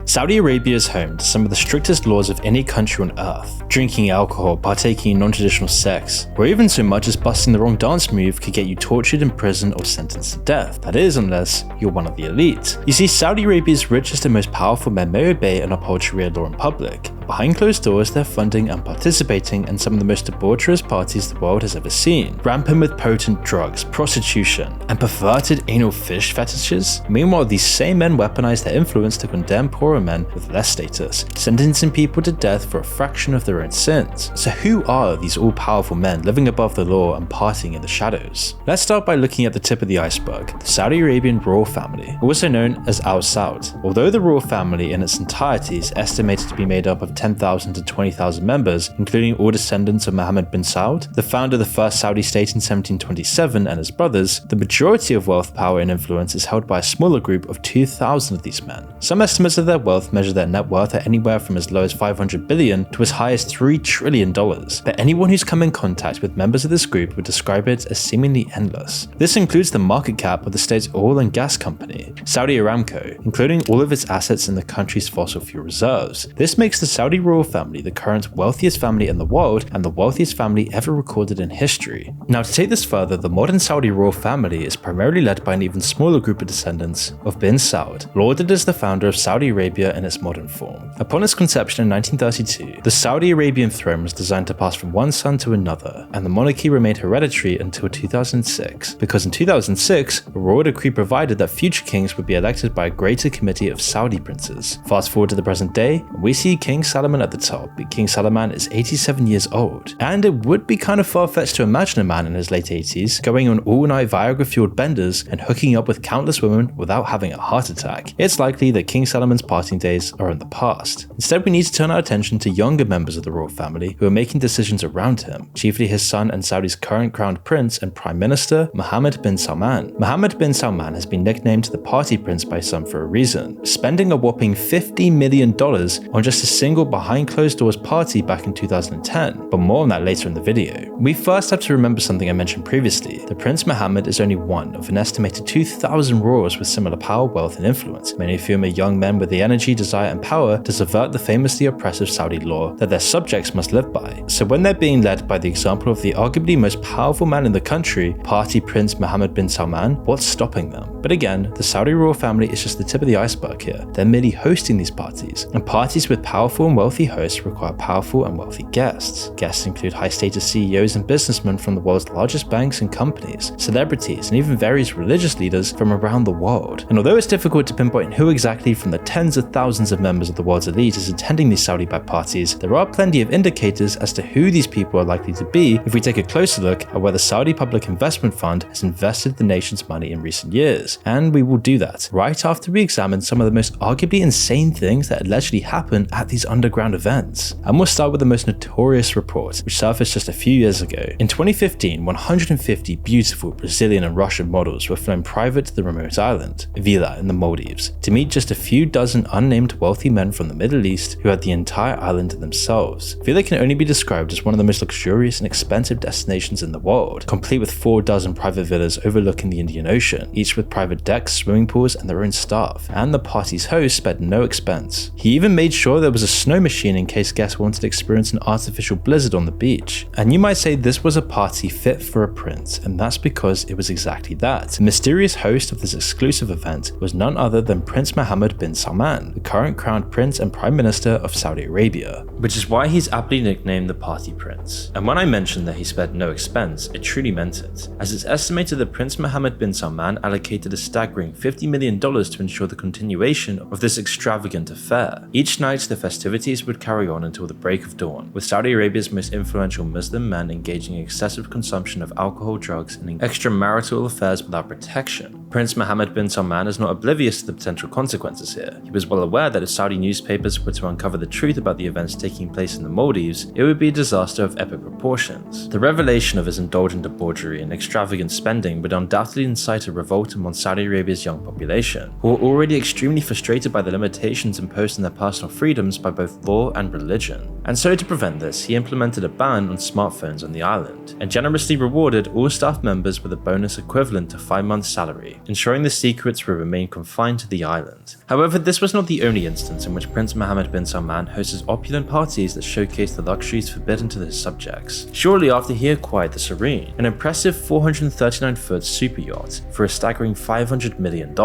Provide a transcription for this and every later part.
Saudi Arabia is home to some of the strictest laws of any country on earth. Drinking alcohol, partaking in non-traditional sex, or even so much as busting the wrong dance move could get you tortured in prison or sentenced to death. That is, unless you're one of the elite. You see, Saudi Arabia's richest and most powerful men may obey and uphold Sharia law in public. Behind closed doors, they're funding and participating in some of the most debaucherous parties the world has ever seen, rampant with potent drugs, prostitution, and perverted anal fish fetishes. Meanwhile, these same men weaponize their influence to condemn poorer men with less status, sentencing people to death for a fraction of their own sins. So who are these all-powerful men living above the law and partying in the shadows? Let's start by looking at the tip of the iceberg, the Saudi Arabian royal family, also known as Al Saud. Although the royal family in its entirety is estimated to be made up of 10,000 to 20,000 members, including all descendants of Mohammed bin Saud, the founder of the first Saudi state in 1727, and his brothers, the majority of wealth, power, and influence is held by a smaller group of 2,000 of these men. Some estimates of their wealth measure their net worth at anywhere from as low as $500 billion to as high as $3 trillion, but anyone who's come in contact with members of this group would describe it as seemingly endless. This includes the market cap of the state's oil and gas company, Saudi Aramco, including all of its assets in the country's fossil fuel reserves. This makes the Saudi royal family the current wealthiest family in the world and the wealthiest family ever recorded in history. Now, to take this further, the modern Saudi royal family is primarily led by an even smaller group of descendants of bin Saud, lauded as the founder of Saudi Arabia in its modern form. Upon its conception in 1932, the Saudi Arabian throne was designed to pass from one son to another, and the monarchy remained hereditary until 2006, because in 2006, a royal decree provided that future kings would be elected by a greater committee of Saudi princes. Fast forward to the present day, and we see King Salman at the top. King Salman is 87 years old, and it would be kind of far-fetched to imagine a man in his late 80s going on all-night Viagra-fueled benders and hooking up with countless women without having a heart attack. It's likely that King Salman's partying days are in the past. Instead, we need to turn our attention to younger members of the royal family who are making decisions around him, chiefly his son and Saudi's current crowned prince and prime minister, Mohammed bin Salman. Mohammed bin Salman has been nicknamed the party prince by some for a reason, spending a whopping $50 million on just a single behind closed doors party back in 2010, but more on that later in the video. We first have to remember something I mentioned previously, that Prince Mohammed is only one of an estimated 2,000 royals with similar power, wealth, and influence, many of whom are young men with the energy, desire, and power to subvert the famously oppressive Saudi law that their subjects must live by. So when they're being led by the example of the arguably most powerful man in the country, party Prince Mohammed bin Salman, what's stopping them? But again, the Saudi royal family is just the tip of the iceberg here. They're merely hosting these parties, and parties with powerful and wealthy hosts require powerful and wealthy guests. Guests include high-status CEOs and businessmen from the world's largest banks and companies, celebrities, and even various religious leaders from around the world. And although it's difficult to pinpoint who exactly from the tens of thousands of members of the world's elite is attending these Saudi-backed parties, there are plenty of indicators as to who these people are likely to be if we take a closer look at where the Saudi Public Investment Fund has invested the nation's money in recent years. And we will do that right after we examine some of the most arguably insane things that allegedly happen at these underground events. And we'll start with the most notorious report, which surfaced just a few years ago. In 2015, 150 beautiful Brazilian and Russian models were flown private to the remote island, Vila in the Maldives, to meet just a few dozen unnamed wealthy men from the Middle East who had the entire island to themselves. Vila can only be described as one of the most luxurious and expensive destinations in the world, complete with 4 dozen private villas overlooking the Indian Ocean, each with private decks, swimming pools, and their own staff. And the party's host spared no expense. He even made sure there was a snow machine in case guests wanted to experience an artificial blizzard on the beach. And you might say this was a party fit for a prince, and that's because it was exactly that. The mysterious host of this exclusive event was none other than Prince Mohammed bin Salman, the current crowned prince and prime minister of Saudi Arabia, which is why he's aptly nicknamed the party prince. And when I mentioned that he spared no expense, it truly meant it, as it's estimated that Prince Mohammed bin Salman allocated a staggering $50 million to ensure the continuation of this extravagant affair. Each night, the festivities would carry on until the break of dawn, with Saudi Arabia's most influential Muslim men engaging in excessive consumption of alcohol, drugs, and extramarital affairs without protection. Prince Mohammed bin Salman is not oblivious to the potential consequences here. He was well aware that if Saudi newspapers were to uncover the truth about the events taking place in the Maldives, it would be a disaster of epic proportions. The revelation of his indulgent debauchery and extravagant spending would undoubtedly incite a revolt among Saudi Arabia's young population, who are already extremely frustrated by the limitations imposed on their personal freedoms by both both law and religion. And so to prevent this, he implemented a ban on smartphones on the island, and generously rewarded all staff members with a bonus equivalent to 5 months' salary, ensuring the secrets would remain confined to the island. However, this was not the only instance in which Prince Mohammed bin Salman hosted opulent parties that showcased the luxuries forbidden to his subjects. Shortly after he acquired the Serene, an impressive 439-foot super yacht for a staggering $500 million.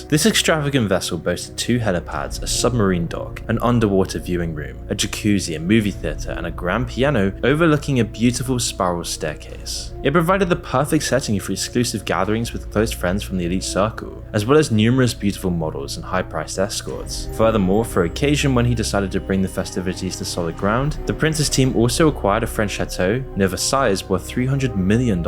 This extravagant vessel boasted 2 helipads, a submarine dock, an underwater viewing room, a jacuzzi, a movie theatre, and a grand piano overlooking a beautiful spiral staircase. It provided the perfect setting for exclusive gatherings with close friends from the elite circle, as well as numerous beautiful models and high-priced escorts. Furthermore, for occasion when he decided to bring the festivities to solid ground, the prince's team also acquired a French chateau near Versailles worth $300 million.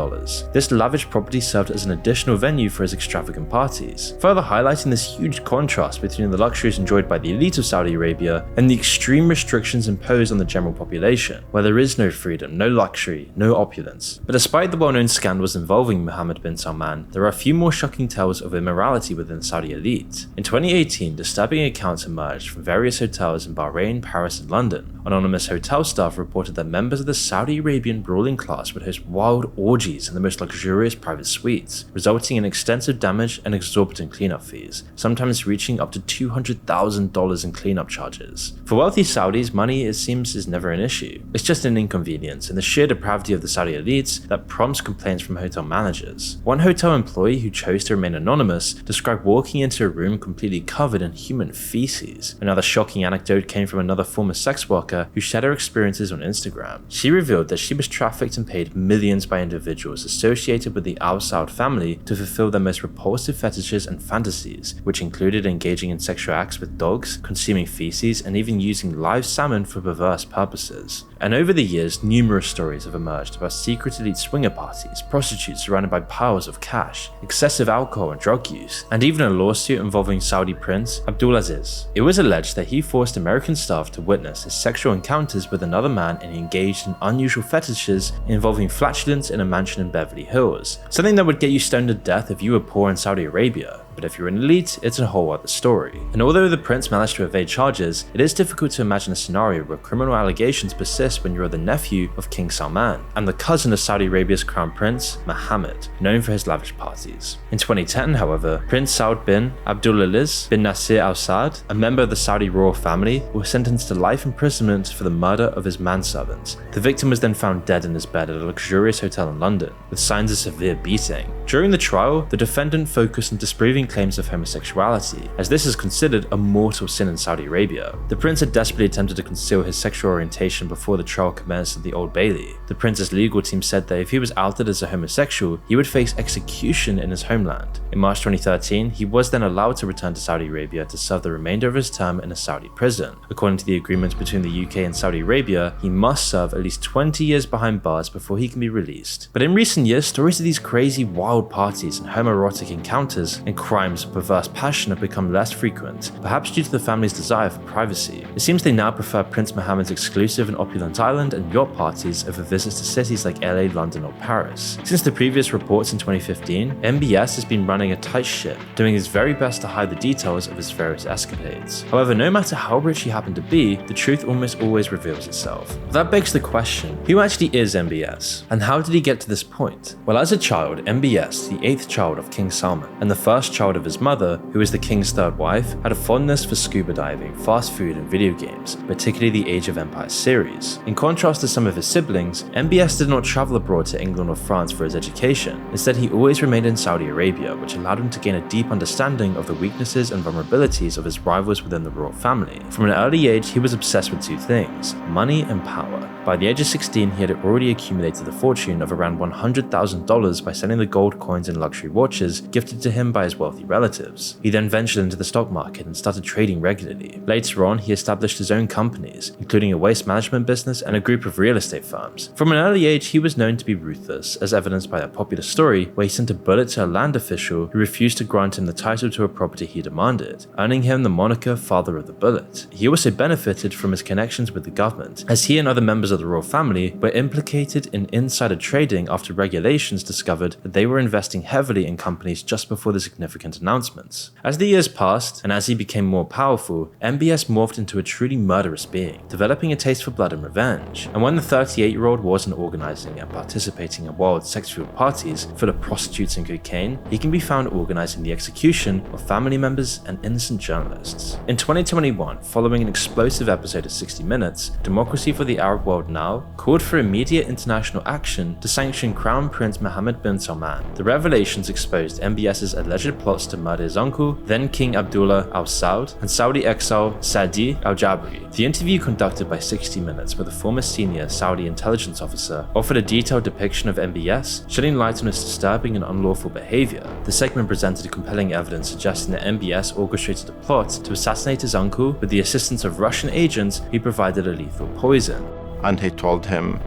This lavish property served as an additional venue for his extravagant parties, further highlighting this huge contrast between the luxuries enjoyed by the elite of Saudi Arabia and the extreme restrictions imposed on the general population, where there is no freedom, no luxury, no opulence. But despite the well-known scandals involving Mohammed bin Salman, there are a few more shocking tales of immorality within the Saudi elite. In 2018, disturbing accounts emerged from various hotels in Bahrain, Paris, and London. Anonymous hotel staff reported that members of the Saudi Arabian ruling class would host wild orgies in the most luxurious private suites, resulting in extensive damage and exorbitant cleanup fees, sometimes reaching up to $200,000 in cleanup charges. For wealthy Saudis, money, it seems, is never an issue. It's just an inconvenience and the sheer depravity of the Saudi elites that prompts complaints from hotel managers. One hotel employee who chose to remain anonymous described walking into a room completely covered in human feces. Another shocking anecdote came from another former sex worker who shared her experiences on Instagram. She revealed that she was trafficked and paid millions by individuals associated with the Al Saud family to fulfill their most repulsive fetishes and fantasies, which included engaging in sexual acts with dogs, consuming feces, and even using live salmon for perverse purposes. And over the years, numerous stories have emerged about secret elite swinger parties, prostitutes surrounded by piles of cash, excessive alcohol and drug use, and even a lawsuit involving Saudi Prince Abdulaziz. It was alleged that he forced American staff to witness his sexual encounters with another man and engaged in unusual fetishes involving flatulence in a mansion in Beverly Hills, something that would get you stoned to death if you were poor in Saudi Arabia. But if you're an elite, it's a whole other story. And although the prince managed to evade charges, it is difficult to imagine a scenario where criminal allegations persist when you're the nephew of King Salman and the cousin of Saudi Arabia's crown prince, Mohammed, known for his lavish parties. In 2010, however, Prince Saud bin Abdulaziz bin Nasser Al Saud, a member of the Saudi royal family, was sentenced to life imprisonment for the murder of his manservant. The victim was then found dead in his bed at a luxurious hotel in London, with signs of severe beating. During the trial, the defendant focused on disproving claims of homosexuality, as this is considered a mortal sin in Saudi Arabia. The prince had desperately attempted to conceal his sexual orientation before the trial commenced at the Old Bailey. The prince's legal team said that if he was outed as a homosexual, he would face execution in his homeland. In March 2013, he was then allowed to return to Saudi Arabia to serve the remainder of his term in a Saudi prison. According to the agreement between the UK and Saudi Arabia, he must serve at least 20 years behind bars before he can be released. But in recent years, stories of these crazy, wild parties and homoerotic encounters and crimes of perverse passion have become less frequent, perhaps due to the family's desire for privacy. It seems they now prefer Prince Mohammed's exclusive and opulent island and yacht parties over visits to cities like LA, London, or Paris. Since the previous reports in 2015, MBS has been running a tight ship, doing his very best to hide the details of his various escapades. However, no matter how rich he happened to be, the truth almost always reveals itself. That begs the question, who actually is MBS? And how did he get to this point? Well, as a child, MBS, the 8th child of King Salman, and the first child of his mother, who was the king's 3rd wife, had a fondness for scuba diving, fast food, and video games, particularly the Age of Empires series. In contrast to some of his siblings, MBS did not travel abroad to England or France for his education. Instead, he always remained in Saudi Arabia, which allowed him to gain a deep understanding of the weaknesses and vulnerabilities of his rivals within the royal family. From an early age, he was obsessed with 2 things: money and power. By the age of 16, he had already accumulated a fortune of around $100,000 by selling the gold coins and luxury watches gifted to him by his wealthy relatives. He then ventured into the stock market and started trading regularly. Later on, he established his own companies, including a waste management business and a group of real estate firms. From an early age, he was known to be ruthless, as evidenced by a popular story where he sent a bullet to a land official who refused to grant him the title to a property he demanded, earning him the moniker Father of the Bullet. He also benefited from his connections with the government, as he and other members of of the royal family were implicated in insider trading after regulations discovered that they were investing heavily in companies just before the significant announcements. As the years passed, and as he became more powerful, MBS morphed into a truly murderous being, developing a taste for blood and revenge. And when the 38-year-old wasn't organizing and participating in wild sex-fueled parties full of prostitutes and cocaine, he can be found organizing the execution of family members and innocent journalists. In 2021, following an explosive episode of 60 Minutes, Democracy for the Arab World Now called for immediate international action to sanction Crown Prince Mohammed bin Salman. The revelations exposed MBS's alleged plots to murder his uncle, then King Abdullah Al Saud, and Saudi exile Saadi Al Jabri. The interview conducted by 60 Minutes with a former senior Saudi intelligence officer offered a detailed depiction of MBS, shedding light on his disturbing and unlawful behavior. The segment presented compelling evidence suggesting that MBS orchestrated a plot to assassinate his uncle with the assistance of Russian agents who provided a lethal poison. And he told him,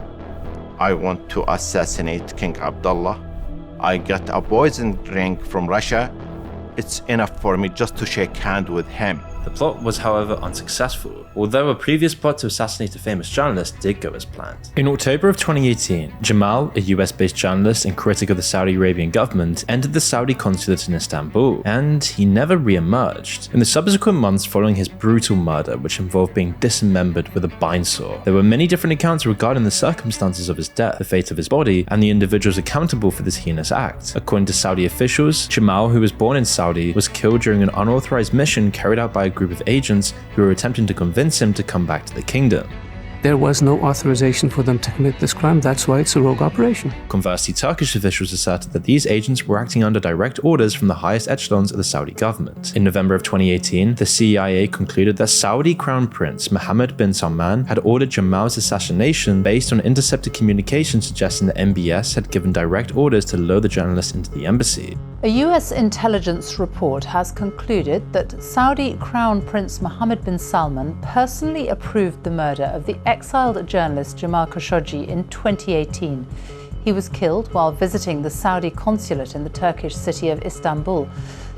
I want to assassinate King Abdullah. I got a poison drink from Russia. It's enough for me just to shake hands with him. The plot was, however, unsuccessful, although a previous plot to assassinate a famous journalist did go as planned. In October of 2018, Jamal, a US-based journalist and critic of the Saudi Arabian government, entered the Saudi consulate in Istanbul, and he never re-emerged. In the subsequent months following his brutal murder, which involved being dismembered with a bindsaw, there were many different accounts regarding the circumstances of his death, the fate of his body, and the individuals accountable for this heinous act. According to Saudi officials, Jamal, who was born in Saudi, was killed during an unauthorized mission carried out by a group of agents who were attempting to convince him to come back to the kingdom. There was no authorization for them to commit this crime, that's why it's a rogue operation. Conversely, Turkish officials asserted that these agents were acting under direct orders from the highest echelons of the Saudi government. In November of 2018, the CIA concluded that Saudi Crown Prince Mohammed bin Salman had ordered Jamal's assassination based on intercepted communication suggesting that MBS had given direct orders to lure the journalist into the embassy. A US intelligence report has concluded that Saudi Crown Prince Mohammed bin Salman personally approved the murder of the exiled journalist Jamal Khashoggi in 2018. He was killed while visiting the Saudi consulate in the Turkish city of Istanbul.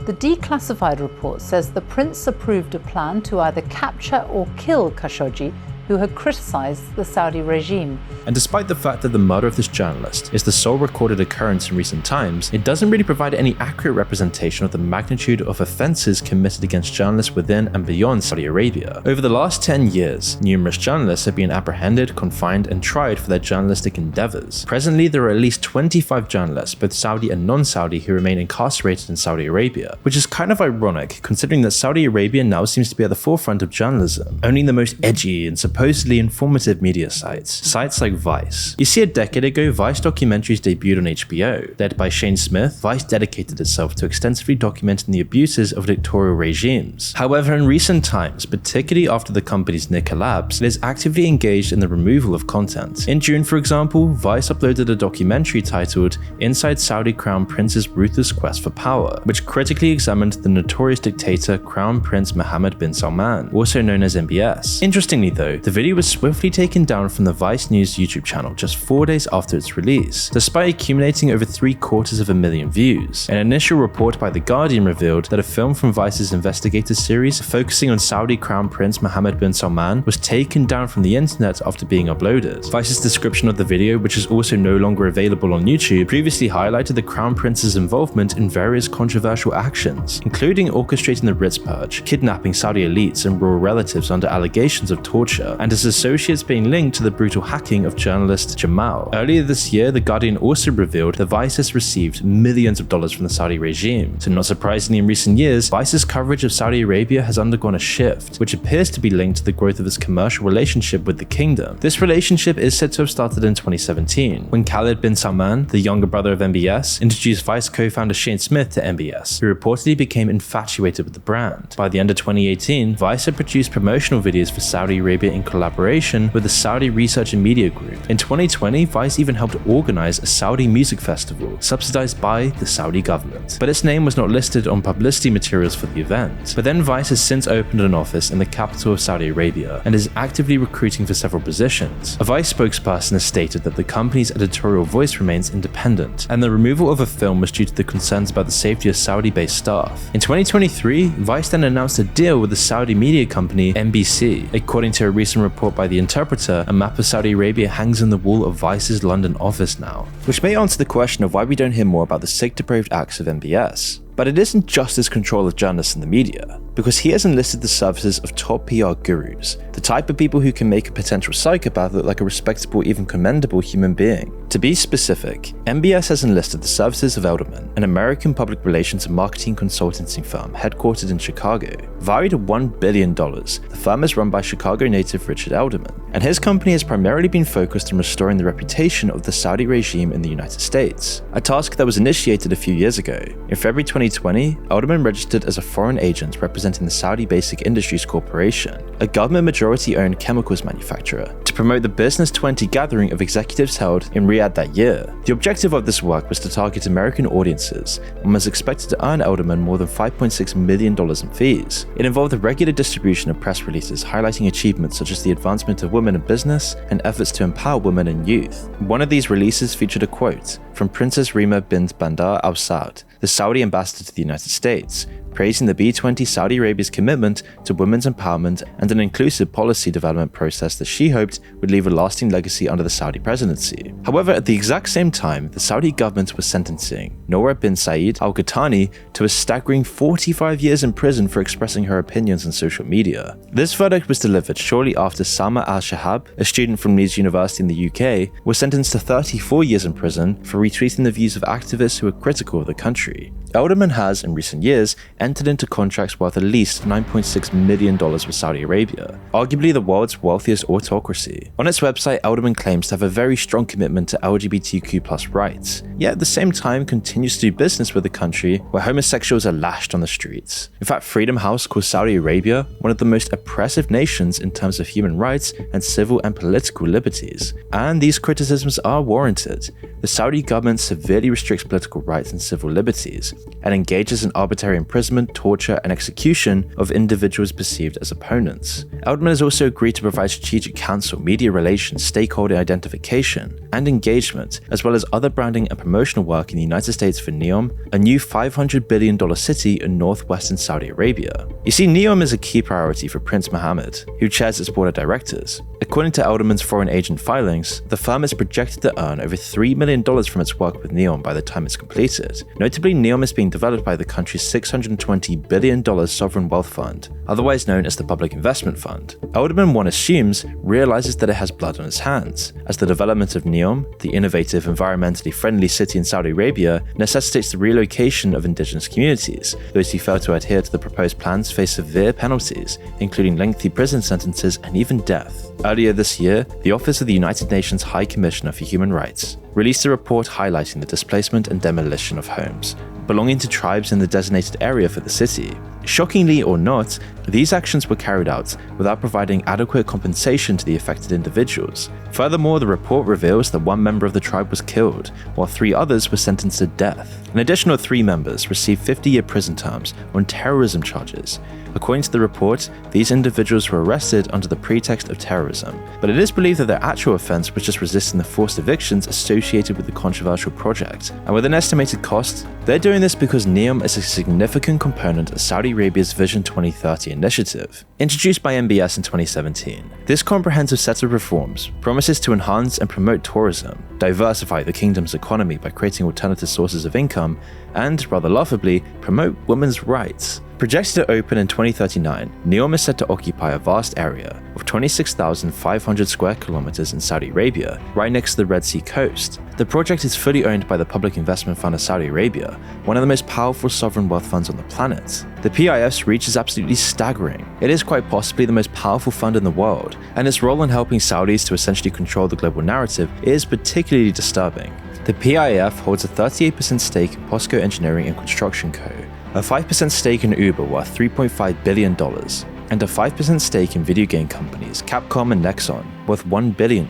The declassified report says the prince approved a plan to either capture or kill Khashoggi, who had criticized the Saudi regime. And despite the fact that the murder of this journalist is the sole recorded occurrence in recent times, it doesn't really provide any accurate representation of the magnitude of offenses committed against journalists within and beyond Saudi Arabia. Over the last 10 years, numerous journalists have been apprehended, confined, and tried for their journalistic endeavors. Presently, there are at least 25 journalists, both Saudi and non-Saudi, who remain incarcerated in Saudi Arabia, which is kind of ironic considering that Saudi Arabia now seems to be at the forefront of journalism, owning the most edgy and supposedly informative media sites like Vice. You see, a decade ago, Vice documentaries debuted on HBO. Led by Shane Smith, Vice dedicated itself to extensively documenting the abuses of dictatorial regimes. However, in recent times, particularly after the company's near collapse, it is actively engaged in the removal of content. In June, for example, Vice uploaded a documentary titled Inside Saudi Crown Prince's Ruthless Quest for Power, which critically examined the notorious dictator Crown Prince Mohammed bin Salman, also known as MBS. Interestingly though, the video was swiftly taken down from the Vice News YouTube channel just 4 days after its release, despite accumulating over 750,000 views. An initial report by The Guardian revealed that a film from Vice's investigative series focusing on Saudi Crown Prince Mohammed bin Salman was taken down from the internet after being uploaded. Vice's description of the video, which is also no longer available on YouTube, previously highlighted the Crown Prince's involvement in various controversial actions, including orchestrating the Ritz Purge, kidnapping Saudi elites and royal relatives under allegations of torture, and his associates being linked to the brutal hacking of journalist Jamal. Earlier this year, The Guardian also revealed that Vice has received millions of dollars from the Saudi regime. So not surprisingly, in recent years, Vice's coverage of Saudi Arabia has undergone a shift, which appears to be linked to the growth of its commercial relationship with the kingdom. This relationship is said to have started in 2017, when Khalid bin Salman, the younger brother of MBS, introduced Vice co-founder Shane Smith to MBS, who reportedly became infatuated with the brand. By the end of 2018, Vice had produced promotional videos for Saudi Arabia in collaboration with the Saudi Research and Media Group. In 2020, Vice even helped organize a Saudi music festival, subsidized by the Saudi government. But its name was not listed on publicity materials for the event. But then Vice has since opened an office in the capital of Saudi Arabia and is actively recruiting for several positions. A Vice spokesperson has stated that the company's editorial voice remains independent, and the removal of a film was due to the concerns about the safety of Saudi-based staff. In 2023, Vice then announced a deal with the Saudi media company NBC. According to a recent recent report by The Interpreter, a map of Saudi Arabia hangs on the wall of Vice's London office now, which may answer the question of why we don't hear more about the sick depraved acts of MBS. But it isn't just his control of journalists in the media, because he has enlisted the services of top PR gurus, the type of people who can make a potential psychopath look like a respectable, even commendable human being. To be specific, MBS has enlisted the services of Elderman, an American public relations and marketing consultancy firm headquartered in Chicago. Valued at $1 billion, the firm is run by Chicago native Richard Elderman, and his company has primarily been focused on restoring the reputation of the Saudi regime in the United States, a task that was initiated a few years ago. In February 2020, Elderman registered as a foreign agent representing the Saudi Basic Industries Corporation, a government majority-owned chemicals manufacturer, to promote the Business 20 gathering of executives held in Riyadh that year. The objective of this work was to target American audiences and was expected to earn Elderman more than $5.6 million in fees. It involved the regular distribution of press releases highlighting achievements such as the advancement of women in business and efforts to empower women and youth. One of these releases featured a quote from Princess Rima bint Bandar Al Saud, the Saudi ambassador to the United States, praising the B20 Saudi Arabia's commitment to women's empowerment and an inclusive policy development process that she hoped would leave a lasting legacy under the Saudi presidency. However, at the exact same time, the Saudi government was sentencing Noura bin Saeed Al Qahtani to a staggering 45 years in prison for expressing her opinions on social media. This verdict was delivered shortly after Sama Al-Shahab, a student from Leeds University in the UK, was sentenced to 34 years in prison for retweeting the views of activists who were critical of the country. Elderman has, in recent years, entered into contracts worth at least $9.6 million with Saudi Arabia, arguably the world's wealthiest autocracy. On its website, Elderman claims to have a very strong commitment to LGBTQ+ rights, yet at the same time continues to do business with a country where homosexuals are lashed on the streets. In fact, Freedom House calls Saudi Arabia one of the most oppressive nations in terms of human rights and civil and political liberties. And these criticisms are warranted. The Saudi government severely restricts political rights and civil liberties, and engages in arbitrary imprisonment, torture, and execution of individuals perceived as opponents. Elderman has also agreed to provide strategic counsel, media relations, stakeholder identification, and engagement, as well as other branding and promotional work in the United States for NEOM, a new $500 billion city in northwestern Saudi Arabia. You see, NEOM is a key priority for Prince Mohammed, who chairs its board of directors. According to Elderman's foreign agent filings, the firm is projected to earn over $3 million from its work with NEOM by the time it's completed. Notably, NEOM is being developed by the country's $620 billion sovereign wealth fund, otherwise known as the Public Investment Fund. Elderman, one assumes, realizes that it has blood on its hands, as the development of NEOM, the innovative, environmentally friendly city in Saudi Arabia, necessitates the relocation of indigenous communities. Those who fail to adhere to the proposed plans face severe penalties, including lengthy prison sentences and even death. Earlier this year, the Office of the United Nations High Commissioner for Human Rights released a report highlighting the displacement and demolition of homes belonging to tribes in the designated area for the city. Shockingly or not, these actions were carried out without providing adequate compensation to the affected individuals. Furthermore, the report reveals that one member of the tribe was killed, while 3 others were sentenced to death. An additional 3 members received 50-year prison terms on terrorism charges. According to the report, these individuals were arrested under the pretext of terrorism, but it is believed that their actual offense was just resisting the forced evictions associated with the controversial project. And with an estimated cost, they're doing this because NEOM is a significant component of Saudi Arabia's Vision 2030 initiative. Introduced by MBS in 2017, this comprehensive set of reforms promises to enhance and promote tourism, diversify the kingdom's economy by creating alternative sources of income, and, rather laughably, promote women's rights. Projected to open in 2039, NEOM is set to occupy a vast area of 26,500 square kilometers in Saudi Arabia, right next to the Red Sea coast. The project is fully owned by the Public Investment Fund of Saudi Arabia, one of the most powerful sovereign wealth funds on the planet. The PIF's reach is absolutely staggering. It is quite possibly the most powerful fund in the world, and its role in helping Saudis to essentially control the global narrative is particularly disturbing. The PIF holds a 38% stake in POSCO Engineering and Construction Co., a 5% stake in Uber worth $3.5 billion, and a 5% stake in video game companies Capcom and Nexon worth $1 billion.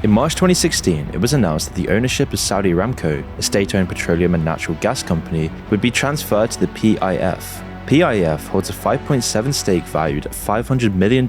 In March 2016, it was announced that the ownership of Saudi Aramco, a state-owned petroleum and natural gas company, would be transferred to the PIF. PIF holds a 5.7% stake valued at $500 million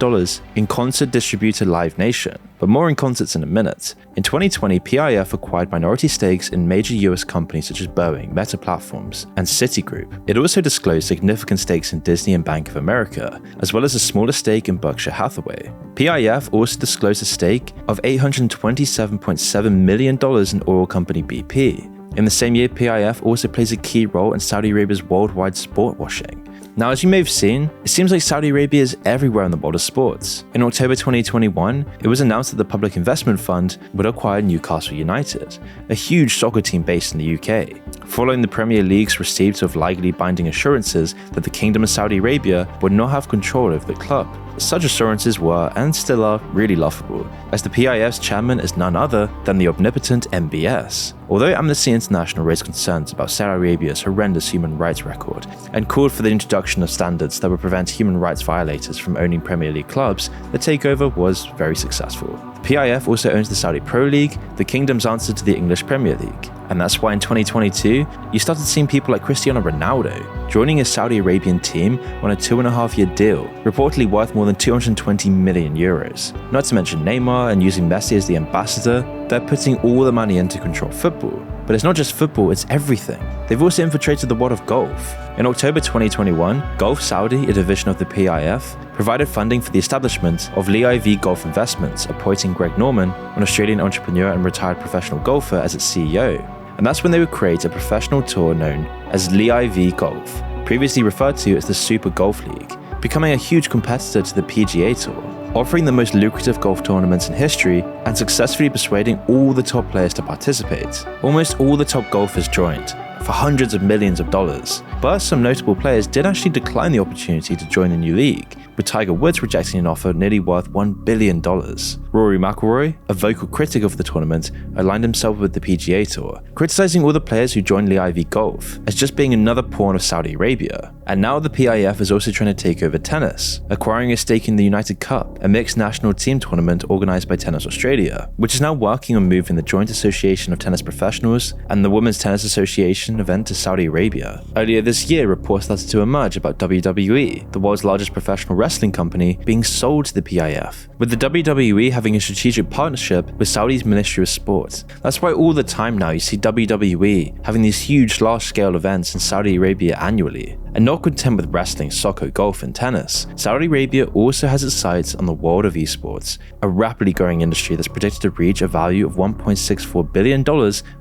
in concert distributor Live Nation, but more in concerts in a minute. In 2020, PIF acquired minority stakes in major US companies such as Boeing, Meta Platforms, and Citigroup. It also disclosed significant stakes in Disney and Bank of America, as well as a smaller stake in Berkshire Hathaway. PIF also disclosed a stake of $827.7 million in oil company BP. In the same year, PIF also plays a key role in Saudi Arabia's worldwide sport washing. Now, as you may have seen, it seems like Saudi Arabia is everywhere in the world of sports. In October 2021, it was announced that the Public Investment Fund would acquire Newcastle United, a huge soccer team based in the UK, following the Premier League's receipt of legally binding assurances that the Kingdom of Saudi Arabia would not have control over the club. Such assurances were, and still are, really laughable, as the PIF's chairman is none other than the omnipotent MBS. Although Amnesty International raised concerns about Saudi Arabia's horrendous human rights record and called for the introduction of standards that would prevent human rights violators from owning Premier League clubs, the takeover was very successful. The PIF also owns the Saudi Pro League, the kingdom's answer to the English Premier League. And that's why in 2022, you started seeing people like Cristiano Ronaldo joining a Saudi Arabian team on a 2.5-year deal, reportedly worth more than 220 million euros. Not to mention Neymar and using Messi as the ambassador, they're putting all the money in to control football. But it's not just football, it's everything. They've also infiltrated the world of golf. In October 2021, Gulf Saudi, a division of the PIF, provided funding for the establishment of LIV Golf Investments, appointing Greg Norman, an Australian entrepreneur and retired professional golfer, as its CEO. And that's when they would create a professional tour known as LIV Golf, previously referred to as the Super Golf League, becoming a huge competitor to the PGA Tour, offering the most lucrative golf tournaments in history and successfully persuading all the top players to participate. Almost all the top golfers joined, for hundreds of millions of dollars. But some notable players did actually decline the opportunity to join the new league, with Tiger Woods rejecting an offer nearly worth $1 billion. Rory McIlroy, a vocal critic of the tournament, aligned himself with the PGA Tour, criticizing all the players who joined LIV Golf as just being another pawn of Saudi Arabia. And now the PIF is also trying to take over tennis, acquiring a stake in the United Cup, a mixed national team tournament organized by Tennis Australia, which is now working on moving the Joint Association of Tennis Professionals and the Women's Tennis Association event to Saudi Arabia. Earlier this year, reports started to emerge about WWE, the world's largest professional wrestling company, being sold to the PIF, with the WWE having a strategic partnership with Saudi's Ministry of Sport. That's why all the time now you see WWE having these huge large-scale events in Saudi Arabia annually. And not content with wrestling, soccer, golf, and tennis, Saudi Arabia also has its sights on the world of esports, a rapidly growing industry that's predicted to reach a value of $1.64 billion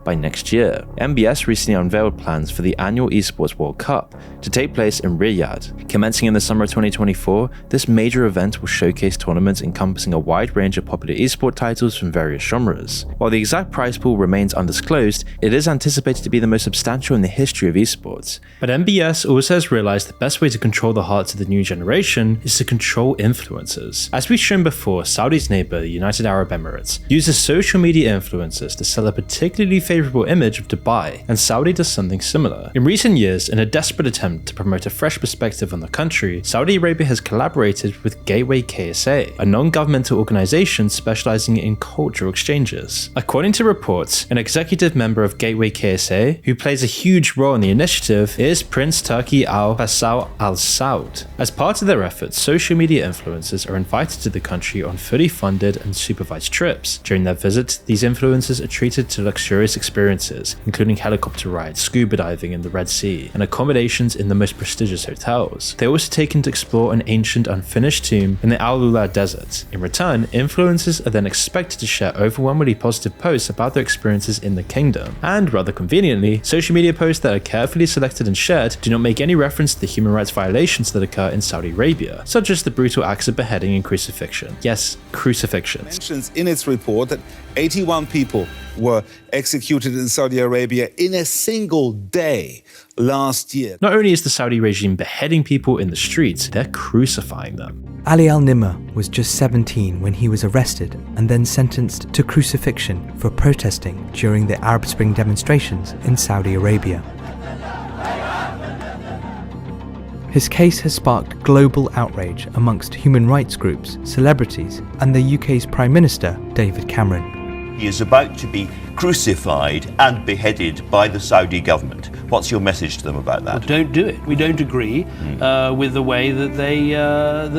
by next year. MBS recently unveiled plans for the annual Esports World Cup to take place in Riyadh. Commencing in the summer of 2024, this major event will showcase tournaments encompassing a wide range of popular esport titles from various genres. While the exact prize pool remains undisclosed, it is anticipated to be the most substantial in the history of esports. But MBS also has realized the best way to control the hearts of the new generation is to control influencers. As we've shown before, Saudi's neighbor, the United Arab Emirates, uses social media influencers to sell a particularly favorable image of Dubai, and Saudi does something similar. In recent years, in a desperate attempt to promote a fresh perspective on the country, Saudi Arabia has collaborated with Gateway KSA, a non-governmental organization specializing in cultural exchanges. According to reports, an executive member of Gateway KSA, who plays a huge role in the initiative, is Prince Turki Al Faisal Al Saud. As part of their efforts, social media influencers are invited to the country on fully funded and supervised trips. During their visit, these influencers are treated to luxurious experiences, including helicopter rides, scuba diving in the Red Sea, and accommodations in the most prestigious hotels. They are also taken to explore an ancient unfinished tomb in the Al Lula Desert. In return, influencers are then expected to share overwhelmingly positive posts about their experiences in the kingdom. And rather conveniently, social media posts that are carefully selected and shared do not make any reference to the human rights violations that occur in Saudi Arabia, such as the brutal acts of beheading and crucifixion. Yes, crucifixion. Mentions in its report that 81 people were executed in Saudi Arabia in a single day last year. Not only is the Saudi regime beheading people in the streets, they're crucifying them. Ali al-Nimr was just 17 when he was arrested and then sentenced to crucifixion for protesting during the Arab Spring demonstrations in Saudi Arabia. His case has sparked global outrage amongst human rights groups, celebrities, and the UK's Prime Minister, David Cameron. He is about to be crucified and beheaded by the Saudi government. What's your message to them about that? Well, don't do it. We don't agree with the way that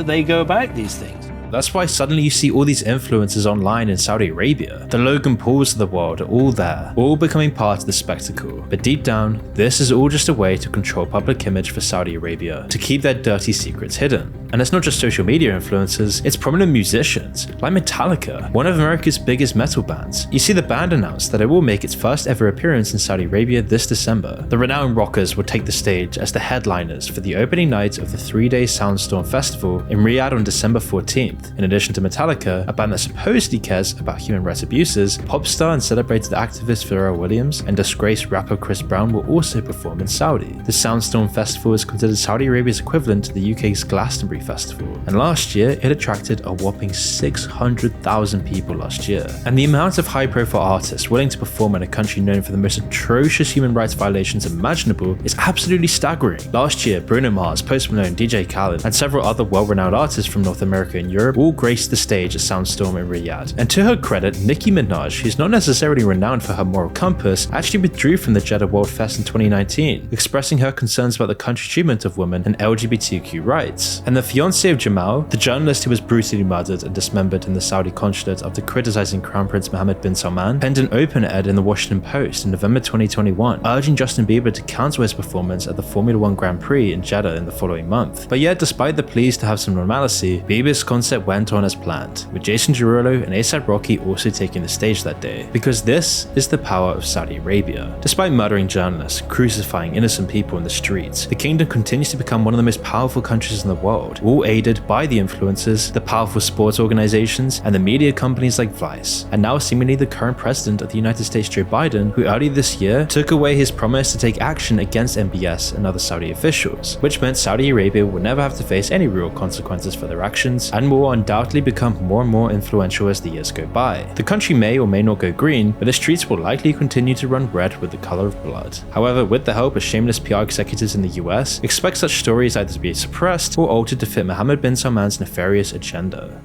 they go about these things. That's why suddenly you see all these influencers online in Saudi Arabia. The Logan Pauls of the world are all there, all becoming part of the spectacle. But deep down, this is all just a way to control public image for Saudi Arabia, to keep their dirty secrets hidden. And it's not just social media influencers, it's prominent musicians, like Metallica, one of America's biggest metal bands. You see the band announced that it will make its first ever appearance in Saudi Arabia this December. The renowned rockers will take the stage as the headliners for the opening night of the 3-day Soundstorm Festival in Riyadh on December 14th. In addition to Metallica, a band that supposedly cares about human rights abuses, pop star and celebrated activist Pharrell Williams and disgraced rapper Chris Brown will also perform in Saudi. The Soundstorm Festival is considered Saudi Arabia's equivalent to the UK's Glastonbury Festival, and last year it attracted a whopping 600,000 people last year. And the amount of high-profile artists willing to perform in a country known for the most atrocious human rights violations imaginable is absolutely staggering. Last year, Bruno Mars, Post Malone, DJ Khaled, and several other well-renowned artists from North America and Europe all graced the stage at Soundstorm in Riyadh. And to her credit, Nicki Minaj, who's not necessarily renowned for her moral compass, actually withdrew from the Jeddah World Fest in 2019, expressing her concerns about the country's treatment of women and LGBTQ rights. And the fiancé of Jamal, the journalist who was brutally murdered and dismembered in the Saudi consulate after criticizing Crown Prince Mohammed bin Salman, penned an open ed in the Washington Post in November 2021, urging Justin Bieber to cancel his performance at the Formula One Grand Prix in Jeddah in the following month. But yet, despite the pleas to have some normalcy, Bieber's concert went on as planned, with Jason Derulo and A$AP Rocky also taking the stage that day. Because this is the power of Saudi Arabia. Despite murdering journalists, crucifying innocent people in the streets, the kingdom continues to become one of the most powerful countries in the world, all aided by the influencers, the powerful sports organizations, and the media companies like Vice. And now seemingly the current president of the United States, Joe Biden, who earlier this year took away his promise to take action against MBS and other Saudi officials, which meant Saudi Arabia will never have to face any real consequences for their actions and will undoubtedly become more and more influential as the years go by. The country may or may not go green, but the streets will likely continue to run red with the color of blood. However, with the help of shameless PR executives in the US, expect such stories either to be suppressed or altered to fit Mohammed bin Salman's nefarious agenda.